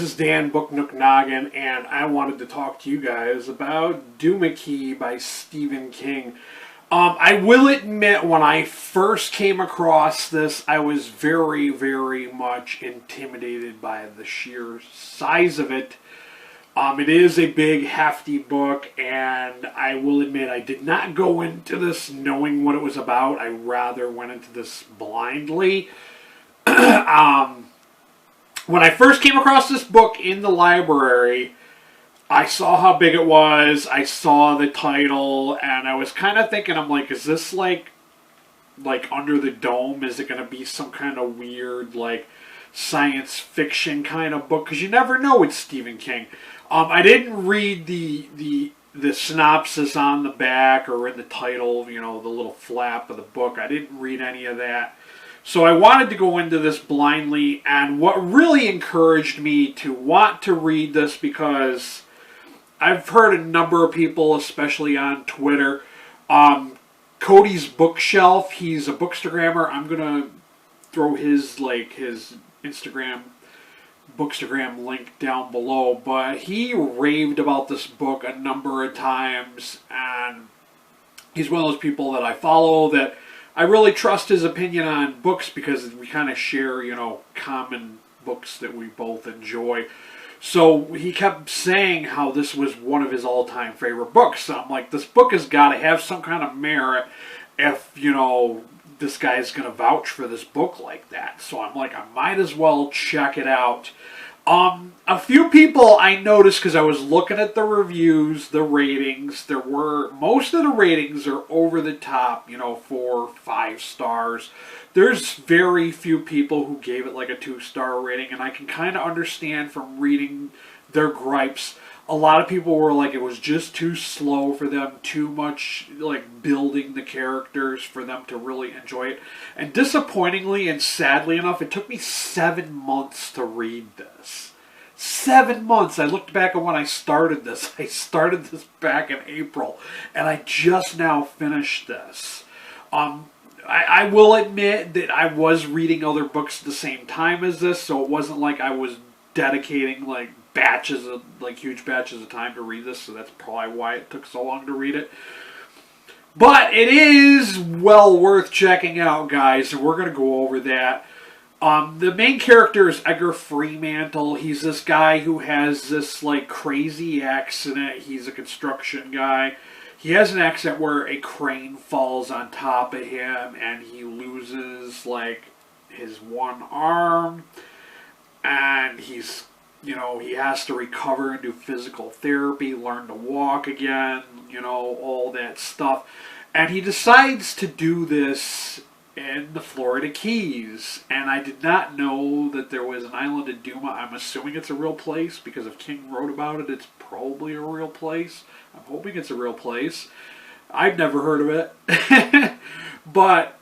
guys, it's Dan Book Nook Noggin, and I wanted to talk to you guys about Duma by Stephen King. I will admit, when I first came across this, I was very, very much intimidated by the sheer size of it. It is a big, hefty book, and I will admit I did not go into this knowing what it was about. I rather went into this blindly. When I first came across this book in the library, I saw how big it was, I saw the title, and I was kind of thinking, I'm like, is this like Under the Dome? Is it going to be some kind of weird, like, science fiction kind of book? Because you never know with Stephen King. I didn't read the synopsis on the back or in the title, you know, the little flap of the book. I didn't read any of that. So I wanted to go into this blindly, and what really encouraged me to want to read this, because I've heard a number of people, especially on Twitter, Cody's Bookshelf, he's a bookstagrammer. I'm going to throw his Instagram bookstagram link down below, but he raved about this book a number of times, and he's one of those people that I follow that I really trust his opinion on books, because we kind of share, you know, common books that we both enjoy. So he kept saying how this was one of his all-time favorite books. So I'm like, this book has got to have some kind of merit if, you know, this guy's going to vouch for this book like that. So I'm like, I might as well check it out. A few people I noticed, because I was looking at the reviews, the ratings, most of the ratings are over the top, you know, 4, 5 stars. There's very few people who gave it like a 2-star rating, and I can kind of understand from reading their gripes. A lot of people were like, it was just too slow for them, too much like building the characters for them to really enjoy it. And disappointingly and sadly enough, it took me 7 months to read this. 7 months. I looked back at when I started this. I started this back in April, and I just now finished this. I will admit that I was reading other books at the same time as this, so it wasn't like I was dedicating like huge batches of time to read this, so that's probably why it took so long to read it. But it is well worth checking out, guys, and we're going to go over that. The main character is Edgar Freemantle. He's this guy who has this like crazy accident. He's a construction guy. He has an accident where a crane falls on top of him, and he loses like his one arm, and he's, you know, he has to recover and do physical therapy, learn to walk again, you know, all that stuff. And he decides to do this in the Florida Keys. And I did not know that there was an island in Duma. I'm assuming it's a real place, because if King wrote about it, it's probably a real place. I'm hoping it's a real place. I've never heard of it. But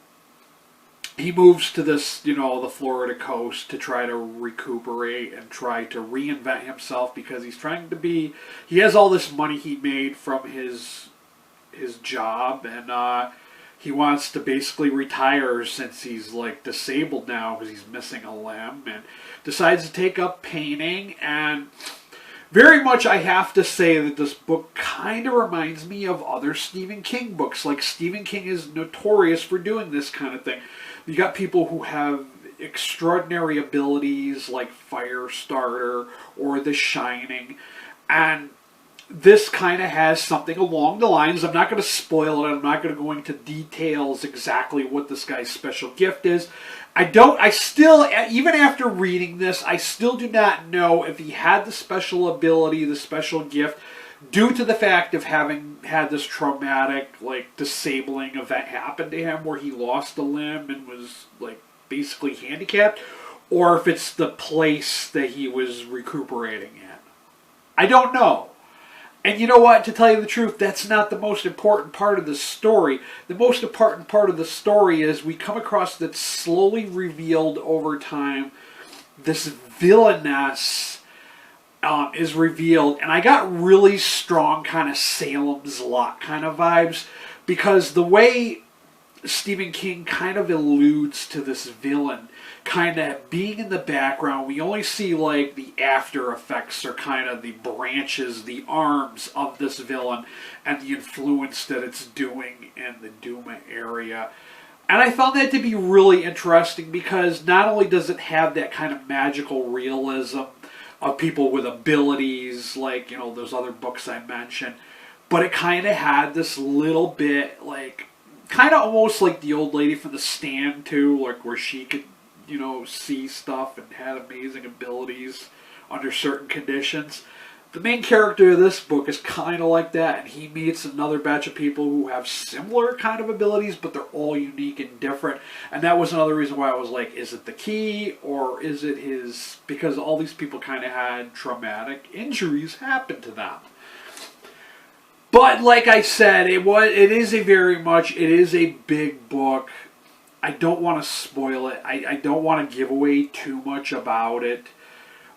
he moves to this, you know, the Florida coast to try to recuperate and try to reinvent himself, because he's trying to be, he has all this money he made from his job, and he wants to basically retire since he's like disabled now because he's missing a limb, and decides to take up painting. And very much I have to say that this book kind of reminds me of other Stephen King books. Like, Stephen King is notorious for doing this kind of thing. You got people who have extraordinary abilities like Firestarter or The Shining, and this kind of has something along the lines. I'm not going to spoil it. I'm not going to go into details exactly what this guy's special gift is. I still, even after reading this, I still do not know if he had the special ability, the special gift, due to the fact of having had this traumatic, like, disabling event happen to him where he lost a limb and was, like, basically handicapped, or if it's the place that he was recuperating in. I don't know. And you know what? To tell you the truth, that's not the most important part of the story. The most important part of the story is we come across that slowly revealed over time. This villainess is revealed. And I got really strong kind of Salem's Lot kind of vibes, because the way Stephen King kind of alludes to this villain kind of being in the background. We only see like the after effects or kind of the branches, the arms of this villain and the influence that it's doing in the Duma area. And I found that to be really interesting because not only does it have that kind of magical realism of people with abilities like, you know, those other books I mentioned, but it kind of had this little bit like, kind of almost like the old lady from The Stand too, like where she could, you know, see stuff and had amazing abilities under certain conditions. The main character of this book is kind of like that, and he meets another batch of people who have similar kind of abilities, but they're all unique and different. And that was another reason why I was like, is it the key, or is it his... Because all these people kind of had traumatic injuries happen to them. But like I said, it is a big book. I don't want to spoil it. I don't want to give away too much about it.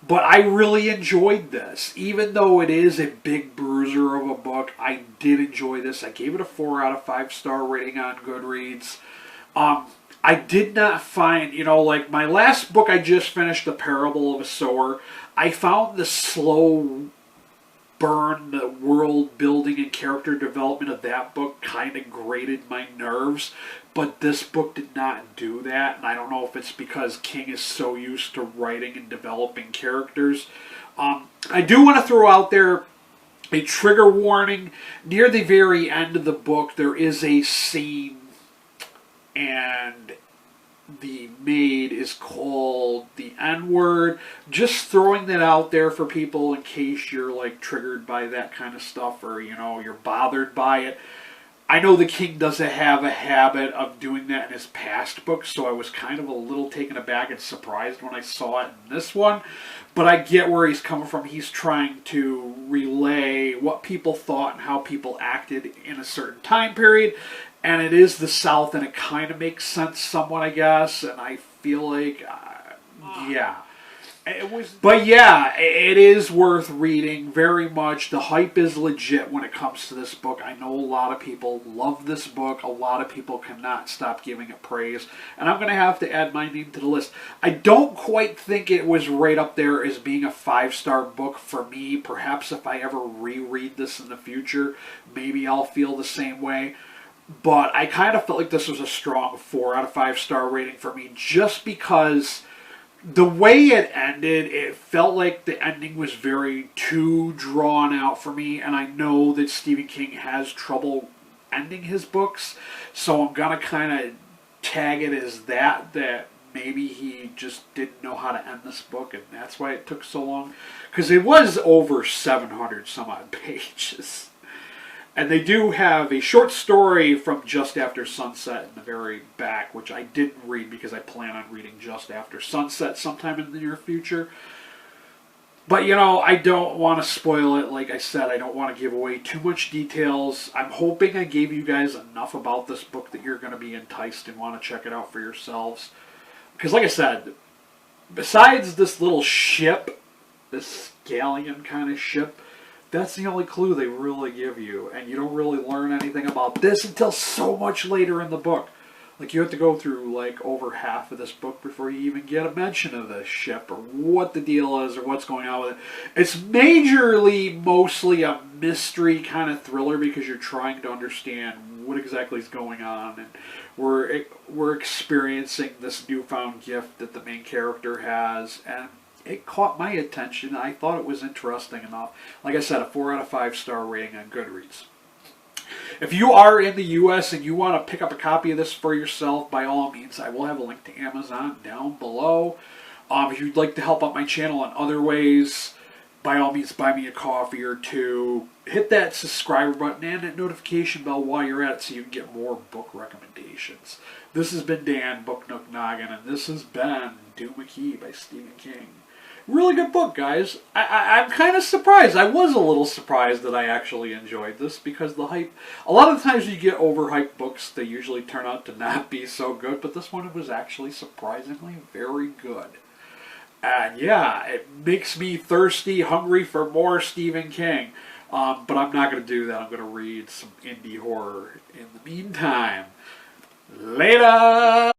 But I really enjoyed this. Even though it is a big bruiser of a book, I did enjoy this. I gave it a 4 out of 5 star rating on Goodreads. I did not find, you know, like my last book I just finished, The Parable of a Sower, I found the slow burn, the world building and character development of that book kind of grated my nerves, but this book did not do that, and I don't know if it's because King is so used to writing and developing characters. I do want to throw out there a trigger warning. Near the very end of the book, there is a scene, and the maid is called the N-word. Just throwing that out there for people in case you're like triggered by that kind of stuff, or you know, you're bothered by it. I know the King doesn't have a habit of doing that in his past books, so I was kind of a little taken aback and surprised when I saw it in this one. But I get where he's coming from. He's trying to relay what people thought and how people acted in a certain time period. And it is the South, and it kind of makes sense somewhat, I guess. And I feel like, yeah. But yeah, it is worth reading very much. The hype is legit when it comes to this book. I know a lot of people love this book. A lot of people cannot stop giving it praise. And I'm going to have to add my name to the list. I don't quite think it was right up there as being a 5-star book for me. Perhaps if I ever reread this in the future, maybe I'll feel the same way. But I kind of felt like this was a strong 4 out of 5 star rating for me, just because the way it ended, it felt like the ending was very too drawn out for me, and I know that Stephen King has trouble ending his books, so I'm going to kind of tag it as that maybe he just didn't know how to end this book, and that's why it took so long, because it was over 700 some odd pages. And they do have a short story from Just After Sunset in the very back, which I didn't read because I plan on reading Just After Sunset sometime in the near future. But, you know, I don't want to spoil it. Like I said, I don't want to give away too much details. I'm hoping I gave you guys enough about this book that you're going to be enticed and want to check it out for yourselves. Because, like I said, besides this little ship, this galleon kind of ship, that's the only clue they really give you, and you don't really learn anything about this until so much later in the book. Like, you have to go through, like, over half of this book before you even get a mention of this ship, or what the deal is, or what's going on with it. It's mostly a mystery kind of thriller, because you're trying to understand what exactly is going on, and we're experiencing this newfound gift that the main character has, and it caught my attention. I thought it was interesting enough. Like I said, a 4 out of 5 star rating on Goodreads. If you are in the U.S. and you want to pick up a copy of this for yourself, by all means, I will have a link to Amazon down below. If you'd like to help out my channel in other ways, by all means, buy me a coffee or two. Hit that subscribe button and that notification bell while you're at it so you can get more book recommendations. This has been Dan, Book Nook Noggin, and this has been Duma by Stephen King. Really good book, guys. I'm kind of surprised. I was a little surprised that I actually enjoyed this, because the hype... A lot of the times you get overhyped books, they usually turn out to not be so good, but this one was actually surprisingly very good. And yeah, it makes me thirsty, hungry for more Stephen King. But I'm not going to do that. I'm going to read some indie horror in the meantime. Later!